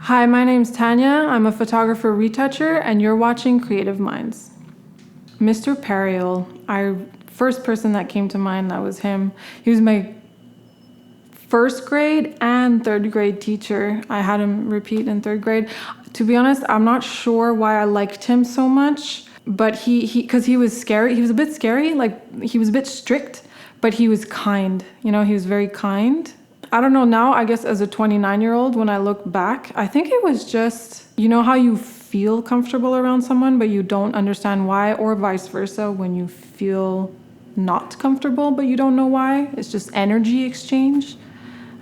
Hi, my name's Tania. I'm a photographer retoucher, and you're watching Creative Minds. Mr. Periel, first person that came to mind, that was him. He was my first grade and third grade teacher. I had him repeat in third grade. To be honest, I'm not sure why I liked him so much, but because he was scary. He was a bit scary, like he was a bit strict, but he was kind. He was very kind. I don't know now, I guess as a 29-year-old, when I look back, I think it was just, how you feel comfortable around someone, but you don't understand why, or vice versa, when you feel not comfortable, but you don't know why. It's just energy exchange.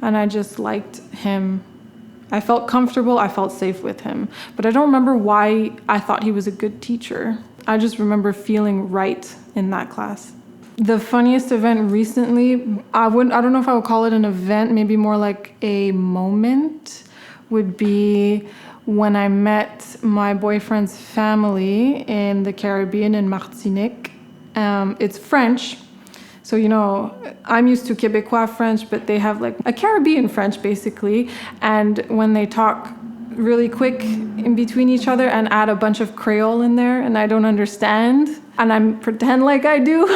And I just liked him. I felt comfortable, I felt safe with him. But I don't remember why I thought he was a good teacher. I just remember feeling right in that class. The funniest event recently, I don't know if I would call it an event, maybe more like a moment, would be when I met my boyfriend's family in the Caribbean in Martinique. It's French. So, I'm used to Quebecois French, but they have like a Caribbean French basically. And when they talk really quick in between each other and add a bunch of Creole in there, and I don't understand, and I pretend like I do.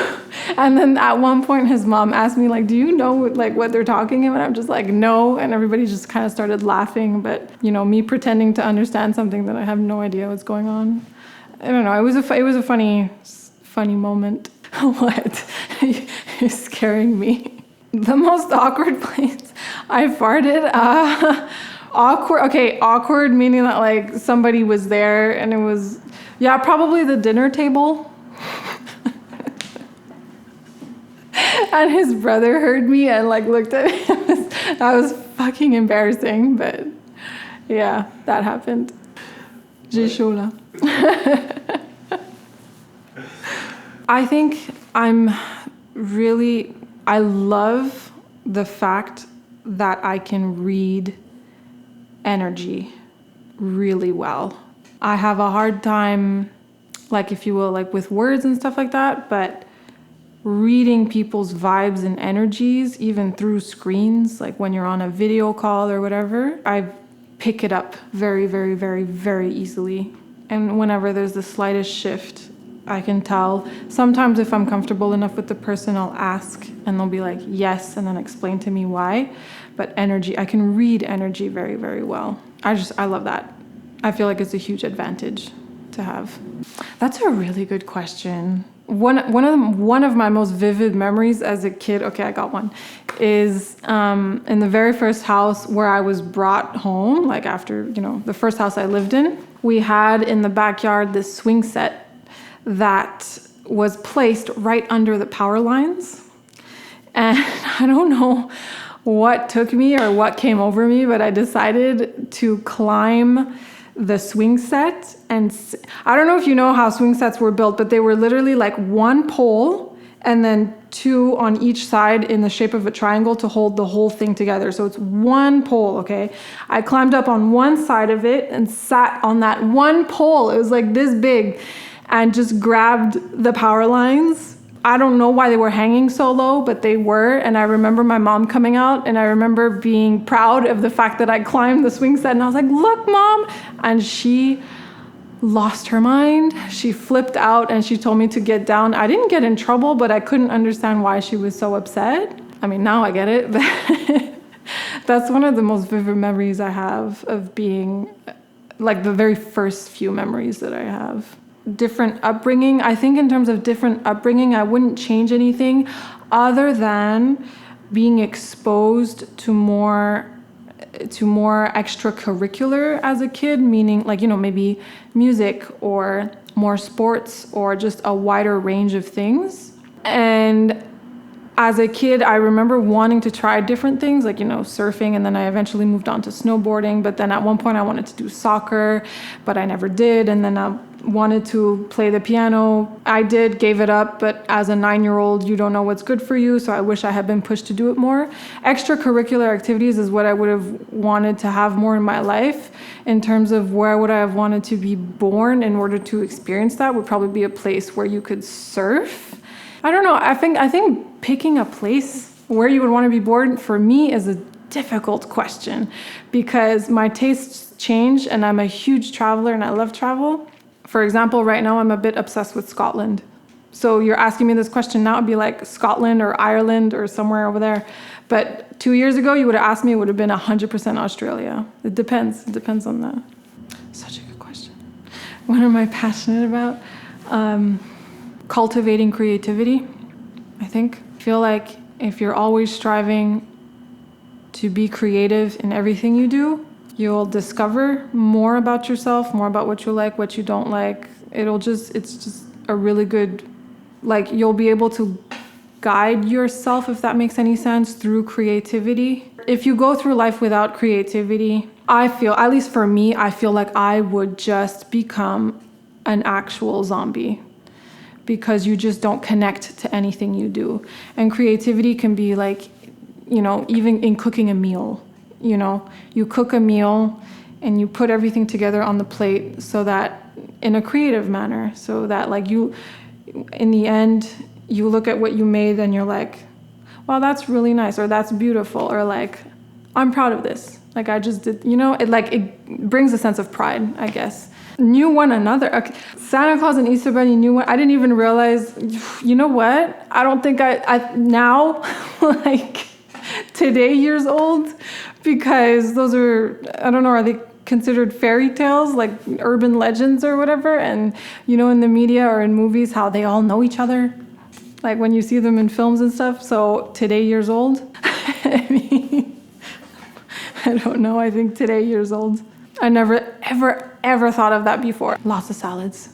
And then at one point his mom asked me, like, do you know like what they're talking about? And I'm just like, no. And everybody just kind of started laughing. But, me pretending to understand something that I have no idea what's going on. I don't know. It was a funny moment. What? You're scaring me. The most awkward place I farted. Awkward. Okay, awkward meaning that like somebody was there and it was, probably the dinner table. And his brother heard me and like looked at him. That was fucking embarrassing, but yeah, that happened. J'ai chaud là. I think I love the fact that I can read energy really well. I have a hard time, like if you will, like with words and stuff like that, but reading people's vibes and energies, even through screens, like when you're on a video call or whatever, I pick it up very, very, very, very easily. And whenever there's the slightest shift, I can tell. Sometimes if I'm comfortable enough with the person, I'll ask and they'll be like, yes, and then explain to me why. But energy, I can read energy very, very well. I love that. I feel like it's a huge advantage to have. That's a really good question. One of my most vivid memories as a kid, okay, I got one, is in the very first house where I was brought home, like after, the first house I lived in, we had in the backyard this swing set that was placed right under the power lines. And I don't know what took me or what came over me, but I decided to climb the swing set. And I don't know if you know how swing sets were built, but they were literally like one pole and then two on each side in the shape of a triangle to hold the whole thing together. So it's one pole, okay? I climbed up on one side of it and sat on that one pole. It was like this big, and just grabbed the power lines. I don't know why they were hanging so low, but they were. And I remember my mom coming out, and I remember being proud of the fact that I climbed the swing set. And I was like, look, Mom. And she lost her mind. She flipped out and she told me to get down. I didn't get in trouble, but I couldn't understand why she was so upset. I mean, now I get it. But that's one of the most vivid memories I have of being, like the very first few memories that I have. Different upbringing. I think in terms of different upbringing, I wouldn't change anything other than being exposed to more extracurricular as a kid, meaning like, maybe music or more sports or just a wider range of things. And as a kid, I remember wanting to try different things like, surfing, and then I eventually moved on to snowboarding. But then at one point I wanted to do soccer, but I never did. And then I wanted to play the piano. I did, gave it up, but as a 9-year-old, you don't know what's good for you. So I wish I had been pushed to do it more. Extracurricular activities is what I would have wanted to have more in my life. In terms of where would I have wanted to be born in order to experience that would probably be a place where you could surf. I don't know. I think picking a place where you would want to be born for me is a difficult question because my tastes changed, and I'm a huge traveler and I love travel. For example, right now I'm a bit obsessed with Scotland. So you're asking me this question now, it'd be like Scotland or Ireland or somewhere over there. But 2 years ago, you would have asked me, it would have been 100% Australia. It depends. It depends on that. Such a good question. What am I passionate about? Cultivating creativity, I think. I feel like if you're always striving to be creative in everything you do, you'll discover more about yourself, more about what you like, what you don't like. It's just a really good, like, you'll be able to guide yourself, if that makes any sense, through creativity. If you go through life without creativity, I feel, at least for me, I feel like I would just become an actual zombie, because you just don't connect to anything you do. And creativity can be like, you know, even in cooking a meal, you know, you cook a meal and you put everything together on the plate so that in a creative manner, so that like you, in the end, you look at what you made and you're like, wow, that's really nice, or that's beautiful, or like, I'm proud of this. Like I just did, you know, it brings a sense of pride, I guess. Knew one another. Okay. Santa Claus and Easter Bunny knew one. I didn't even realize, you know what? I don't think I now, like today years old, because those are, I don't know, are they considered fairy tales, like urban legends or whatever? And you know, in the media or in movies, how they all know each other, like when you see them in films and stuff. So today years old, I mean, I don't know, I think today years old. I never, ever thought of that before. Lots of salads.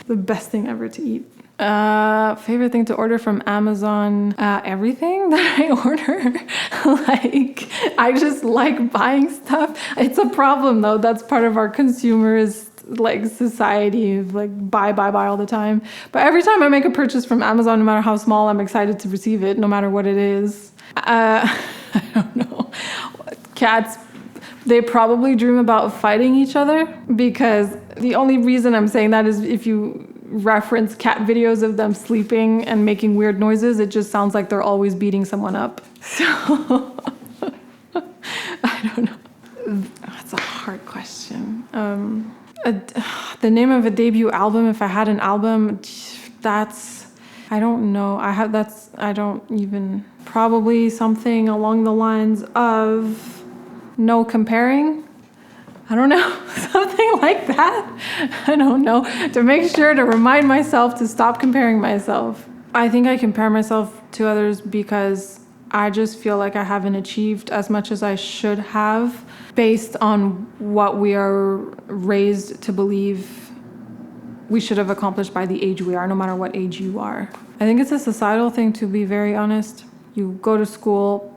The best thing ever to eat. Favorite thing to order from Amazon? Everything that I order. Like, I just like buying stuff. It's a problem though. That's part of our consumerist like society of like buy all the time. But every time I make a purchase from Amazon, no matter how small, I'm excited to receive it, no matter what it is. I don't know. Cats, they probably dream about fighting each other, because the only reason I'm saying that is if you reference cat videos of them sleeping and making weird noises, it just sounds like they're always beating someone up. So I don't know. That's a hard question. The name of a debut album, if I had an album, I don't know. I don't even, probably something along the lines of No Comparing. I don't know, something like that. I don't know, to make sure to remind myself to stop comparing myself. I think I compare myself to others because I just feel like I haven't achieved as much as I should have, based on what we are raised to believe we should have accomplished by the age we are, no matter what age you are. I think it's a societal thing, to be very honest. You go to school,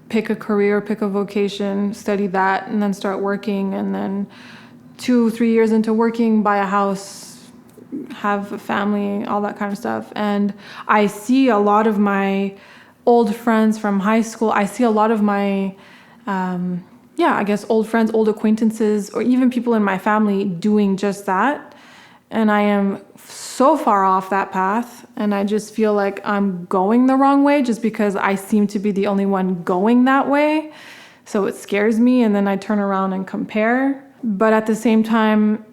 pick a career, pick a vocation, study that, and then start working, and then 2-3 years into working, buy a house, have a family, all that kind of stuff. And I see a lot of my old friends from high school. I see a lot of my, I guess old friends, old acquaintances, or even people in my family doing just that. And I am so far off that path, and I just feel like I'm going the wrong way just because I seem to be the only one going that way. So it scares me, and then I turn around and compare. But at the same time,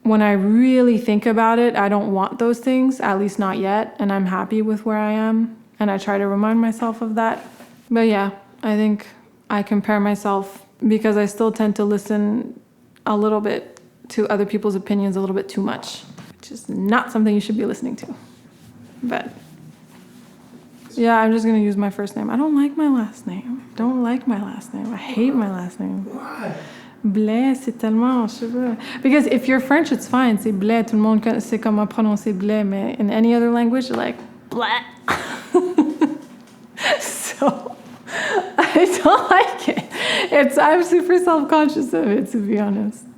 when I really think about it, I don't want those things, at least not yet, and I'm happy with where I am, and I try to remind myself of that. But yeah, I think I compare myself because I still tend to listen a little bit to other people's opinions a little bit too much, which is not something you should be listening to. But yeah, I'm just gonna use my first name. I don't like my last name. I hate my last name. Why? Blais, c'est tellement, je sais pas. Because if you're French, it's fine. C'est Blais. Tout le monde sait comment prononcer Blais. Mais in any other language, you're like, Blais. So I don't like it. I'm super self-conscious of it, to be honest.